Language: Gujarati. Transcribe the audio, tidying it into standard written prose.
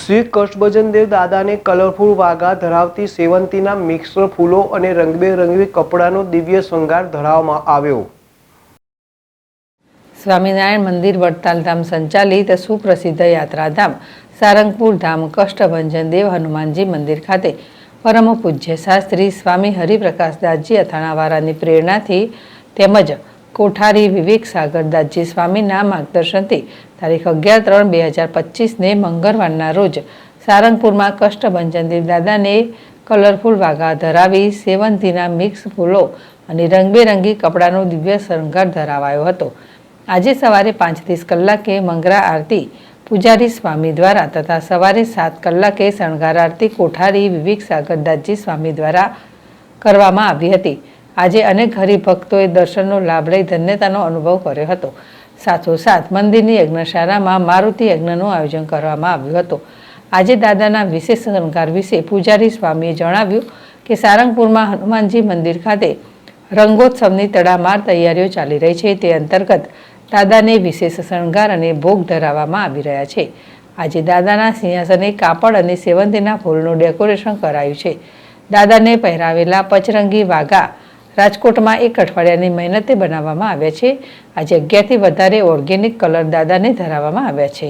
શ્રી કષ્ટભંજનદેવ દાદાને કલરફુલ વાઘા ધરાવતી સેવંતીના મિક્સર ફૂલો અને રંગબેરંગી કપડાનો દિવ્ય શૃંગાર ધરાવવામાં આવ્યો। સ્વામિનારાયણ મંદિર વડતાલ ધામ સંચાલિત સુપ્રસિદ્ધ યાત્રાધામ સારંગપુર ધામ કષ્ટભંજન દેવ હનુમાનજી મંદિર ખાતે પરમ પૂજ્ય શાસ્ત્રી સ્વામી હરિપ્રકાશદાસજી અથાણાવાળાની પ્રેરણાથી તેમજ કોઠારી વિવેક સાગરદાસજી સ્વામીના માર્ગદર્શનથી તારીખ 11/3/2025ને મંગળવારના રોજ સારંગપુરમાં કષ્ટભંજન દેવ દાદાને કલરફુલ વાઘા ધરાવી સેવંતીના મિક્સ ફૂલો અને રંગબેરંગી કપડાનો દિવ્ય શૃંગાર ધરાવાયો હતો। આજે સવારે 5:30 કલાકે મંગળા આરતી પૂજારી સ્વામી દ્વારા તથા સવારે 7 કલાકે શણગાર આરતી કોઠારી વિવેક સાગરદાસજી સ્વામી દ્વારા કરવામાં આવી હતી। આજે અનેક હરિભક્તોએ દર્શનનો લાભ લઈ ધન્યતાનો અનુભવ કર્યો હતો। સાથોસાથ મંદિરની યજ્ઞશાળામાં મારુતિ યજ્ઞનું આયોજન કરવામાં આવ્યું હતું। આજે દાદાના વિશેષ શણગાર વિશે પૂજારી સ્વામીએ જણાવ્યું કે સારંગપુરમાં હનુમાનજી મંદિર ખાતે રંગોત્સવની તડામાર તૈયારીઓ ચાલી રહી છે। તે અંતર્ગત દાદાને વિશેષ શણગાર અને ભોગ ધરાવવામાં આવી રહ્યા છે। આજે દાદાના સિંહાસને કાપડ અને સેવંતીના ફૂલનું ડેકોરેશન કરાયું છે। દાદાને પહેરાવેલા પચરંગી વાઘા રાજકોટમાં 1 અઠવાડિયાની મહેનતે બનાવવામાં આવ્યા છે। આજે 11થી વધારે ઓર્ગેનિક કલર દાદાને ધરાવવામાં આવ્યા છે।